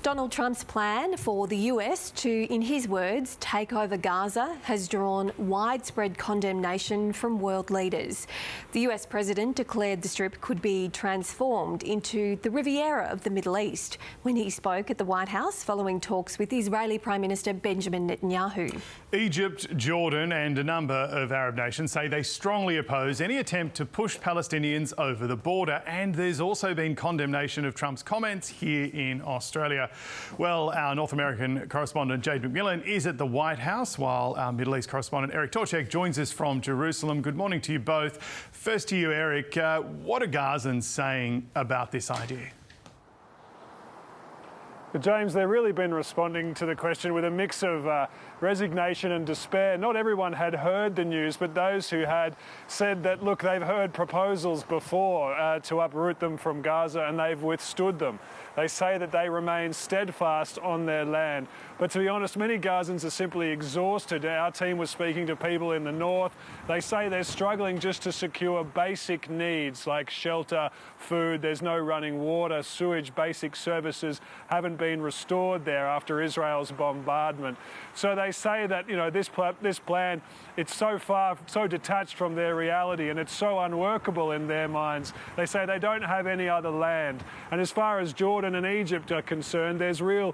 Donald Trump's plan for the US to, in his words, take over Gaza has drawn widespread condemnation from world leaders. The US president declared the Strip could be transformed into the Riviera of the Middle East when he spoke at the White House following talks with Israeli Prime Minister Benjamin Netanyahu. Egypt, Jordan and a number of Arab nations say they strongly oppose any attempt to push Palestinians over the border, and there's also been condemnation of Trump's comments here in Australia. Well, our North American correspondent Jade Macmillan is at the White House, while our Middle East correspondent Eric Tlozek joins us from Jerusalem. Good morning to you both. First to you, Eric. What are Gazans saying about this idea? But James, they've really been responding to the question with a mix of resignation and despair. Not everyone had heard the news, but those who had said that, look, they've heard proposals before to uproot them from Gaza and they've withstood them. They say that they remain steadfast on their land. But to be honest, many Gazans are simply exhausted. Our team was speaking to people in the north. They say they're struggling just to secure basic needs like shelter, food. There's no running water, sewage, basic services haven't been restored there after Israel's bombardment. So they say that, you know, this plan, it's so far, so detached from their reality and it's so unworkable in their minds. They say they don't have any other land. And as far as Jordan and Egypt are concerned, there's real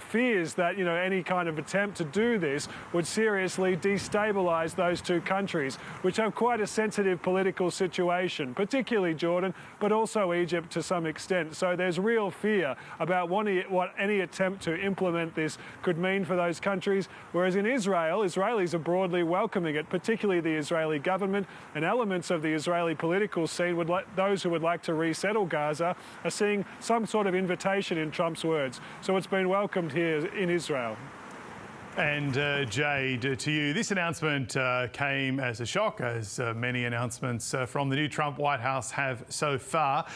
fears that, you know, any kind of attempt to do this would seriously destabilise those two countries, which have quite a sensitive political situation, particularly Jordan, but also Egypt to some extent. So there's real fear about what any attempt to implement this could mean for those countries. Whereas in Israel, Israelis are broadly welcoming it, particularly the Israeli government, and elements of the Israeli political scene those who would like to resettle Gaza are seeing some sort of invitation in Trump's words. So it's been welcomed here in Israel. And Jade, to you, this announcement came as a shock, as many announcements from the new Trump White House have so far.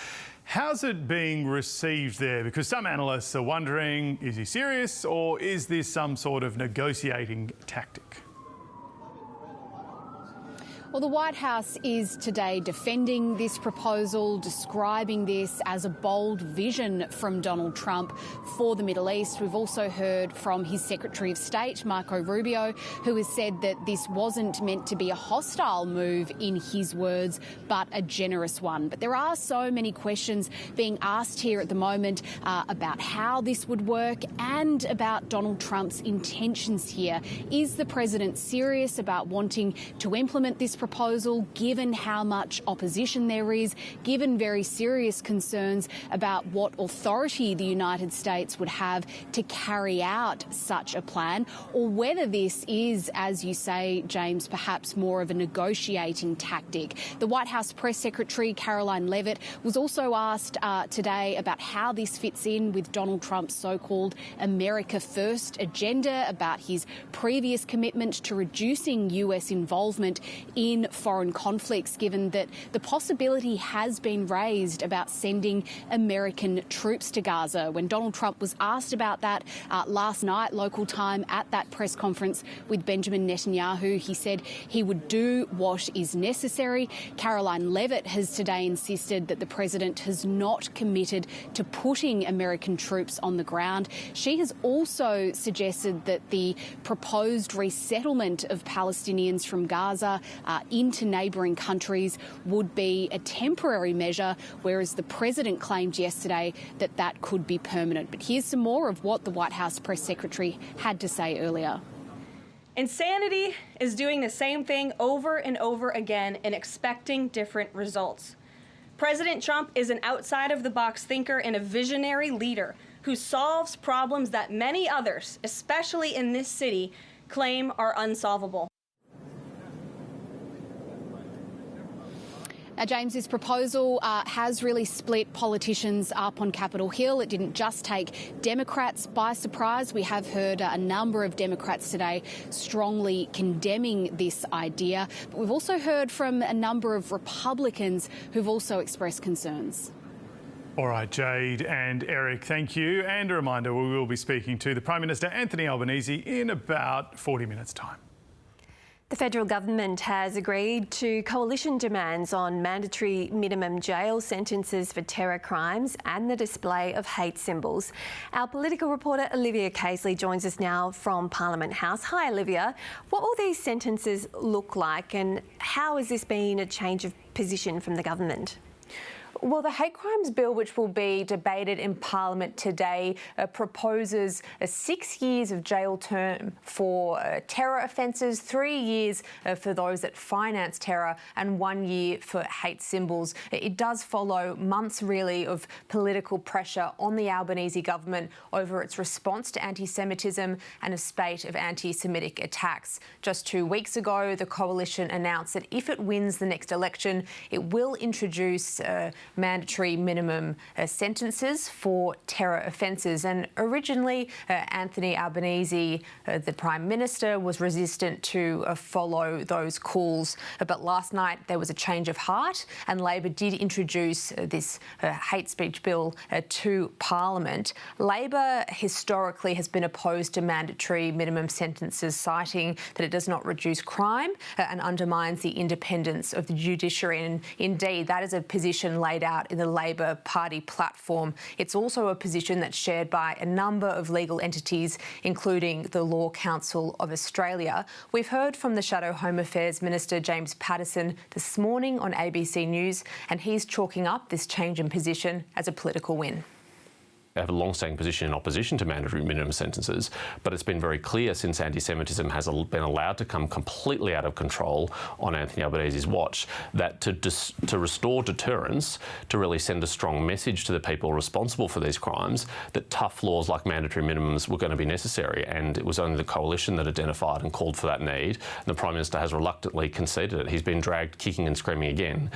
How's it being received there? Because some analysts are wondering, is he serious or is this some sort of negotiating tactic? Well, the White House is today defending this proposal, describing this as a bold vision from Donald Trump for the Middle East. We've also heard from his Secretary of State, Marco Rubio, who has said that this wasn't meant to be a hostile move in his words, but a generous one. But there are so many questions being asked here at the moment about how this would work and about Donald Trump's intentions here. Is the president serious about wanting to implement this proposal, given how much opposition there is, given very serious concerns about what authority the United States would have to carry out such a plan, or whether this is, as you say, James, perhaps more of a negotiating tactic? The White House Press Secretary, Karoline Leavitt, was also asked today about how this fits in with Donald Trump's so-called America First agenda, about his previous commitment to reducing US involvement in foreign conflicts, given that the possibility has been raised about sending American troops to Gaza. When Donald Trump was asked about that last night, local time, at that press conference with Benjamin Netanyahu, he said he would do what is necessary. Karoline Leavitt has today insisted that the president has not committed to putting American troops on the ground. She has also suggested that the proposed resettlement of Palestinians from Gaza into neighbouring countries would be a temporary measure, whereas the president claimed yesterday that that could be permanent. But here's some more of what the White House press secretary had to say earlier. Insanity is doing the same thing over and over again and expecting different results. President Trump is an outside-of-the-box thinker and a visionary leader who solves problems that many others, especially in this city, claim are unsolvable. Now, James, this proposal has really split politicians up on Capitol Hill. It didn't just take Democrats by surprise. We have heard a number of Democrats today strongly condemning this idea. But we've also heard from a number of Republicans who've also expressed concerns. All right, Jade and Eric, thank you. And a reminder, we will be speaking to the Prime Minister, Anthony Albanese, in about 40 minutes' time. The federal government has agreed to coalition demands on mandatory minimum jail sentences for terror crimes and the display of hate symbols. Our political reporter Olivia Casely joins us now from Parliament House. Hi Olivia, what will these sentences look like and how has this been a change of position from the government? Well, the hate crimes bill, which will be debated in Parliament today, proposes 6 years of jail term for terror offences, 3 years for those that finance terror and 1 year for hate symbols. It does follow months really of political pressure on the Albanese government over its response to anti-Semitism and a spate of anti-Semitic attacks. Just 2 weeks ago, the coalition announced that if it wins the next election, it will introduce mandatory minimum sentences for terror offences. And originally, Anthony Albanese, the Prime Minister, was resistant to follow those calls. But last night there was a change of heart and Labor did introduce this hate speech bill to Parliament. Labor historically has been opposed to mandatory minimum sentences, citing that it does not reduce crime and undermines the independence of the judiciary. And indeed, that is a position laid out in the Labor Party platform. It's also a position that's shared by a number of legal entities, including the Law Council of Australia. We've heard from the Shadow Home Affairs Minister James Patterson this morning on ABC News, and he's chalking up this change in position as a political win. Have a long-standing position in opposition to mandatory minimum sentences, but it's been very clear since anti-Semitism has been allowed to come completely out of control on Anthony Albanese's watch that to restore deterrence, to really send a strong message to the people responsible for these crimes, that tough laws like mandatory minimums were going to be necessary. And it was only the coalition that identified and called for that need. And the Prime Minister has reluctantly conceded it. He's been dragged kicking and screaming again.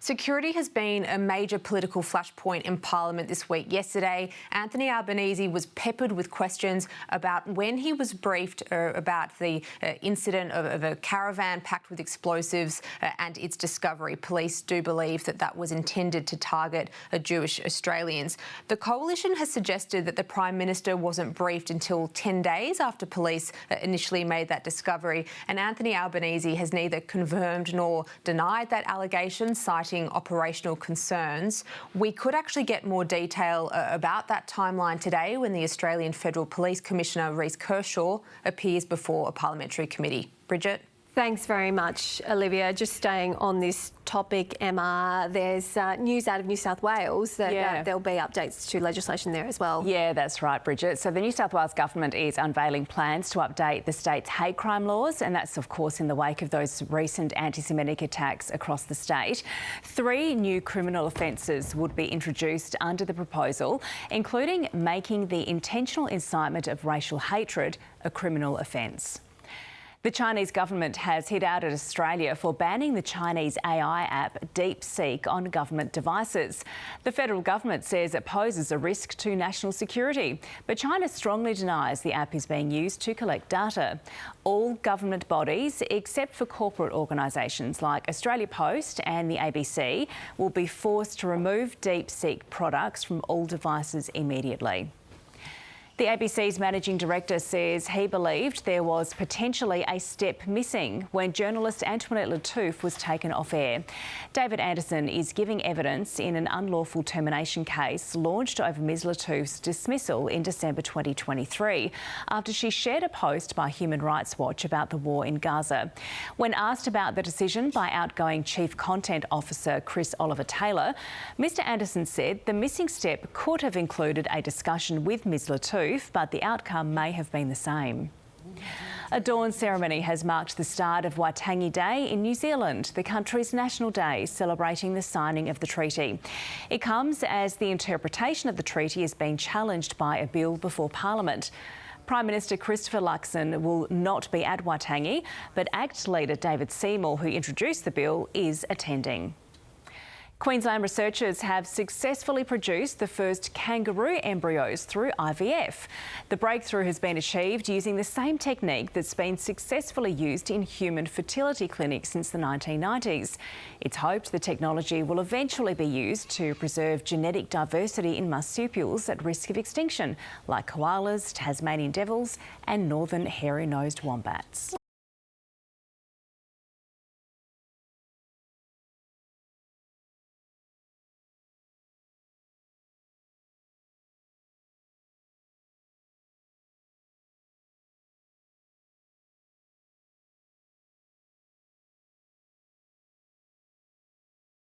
Security has been a major political flashpoint in Parliament this week. Yesterday, Anthony Albanese was peppered with questions about when he was briefed about the incident of a caravan packed with explosives and its discovery. Police do believe that that was intended to target Jewish Australians. The coalition has suggested that the Prime Minister wasn't briefed until 10 days after police initially made that discovery, and Anthony Albanese has neither confirmed nor denied that allegation, citing operational concerns. We could actually get more detail about that timeline today when the Australian Federal Police Commissioner Reece Kershaw appears before a parliamentary committee. Bridget? Thanks very much, Olivia. Just staying on this topic, Emma, there's news out of New South Wales that there'll be updates to legislation there as well. Yeah, that's right, Bridget. So the New South Wales Government is unveiling plans to update the state's hate crime laws, and that's, of course, in the wake of those recent anti-Semitic attacks across the state. 3 new criminal offences would be introduced under the proposal, including making the intentional incitement of racial hatred a criminal offence. The Chinese government has hit out at Australia for banning the Chinese AI app DeepSeek on government devices. The federal government says it poses a risk to national security, but China strongly denies the app is being used to collect data. All government bodies, except for corporate organisations like Australia Post and the ABC, will be forced to remove DeepSeek products from all devices immediately. The ABC's managing director says he believed there was potentially a step missing when journalist Antoinette Lattouf was taken off air. David Anderson is giving evidence in an unlawful termination case launched over Ms Lattouf's dismissal in December 2023 after she shared a post by Human Rights Watch about the war in Gaza. When asked about the decision by outgoing Chief Content Officer Chris Oliver Taylor, Mr Anderson said the missing step could have included a discussion with Ms Lattouf, but the outcome may have been the same. A dawn ceremony has marked the start of Waitangi Day in New Zealand, the country's national day celebrating the signing of the treaty. It comes as the interpretation of the treaty is being challenged by a bill before Parliament. Prime Minister Christopher Luxon will not be at Waitangi, but ACT leader David Seymour, who introduced the bill, is attending. Queensland researchers have successfully produced the first kangaroo embryos through IVF. The breakthrough has been achieved using the same technique that's been successfully used in human fertility clinics since the 1990s. It's hoped the technology will eventually be used to preserve genetic diversity in marsupials at risk of extinction, like koalas, Tasmanian devils and northern hairy-nosed wombats.